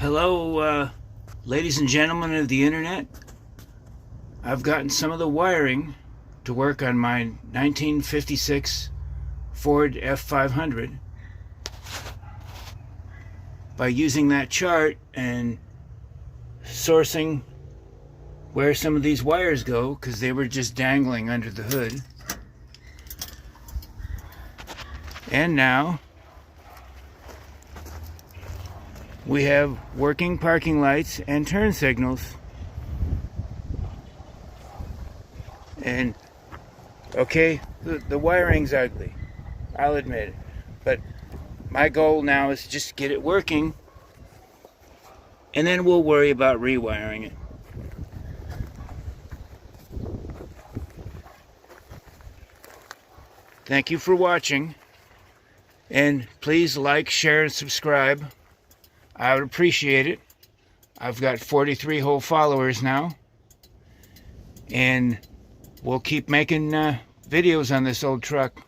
Hello, ladies and gentlemen of the internet. I've gotten some of the wiring to work on my 1956 Ford F500 by using that chart and sourcing where some of these wires go, because they were just dangling under the hood. And now we have working parking lights and turn signals. And okay, the wiring's ugly, I'll admit it, but my goal now is just get it working, and then we'll worry about rewiring it. Thank you for watching, and please like, share, and subscribe. I would appreciate it. I've got 43 whole followers now, and we'll keep making videos on this old truck.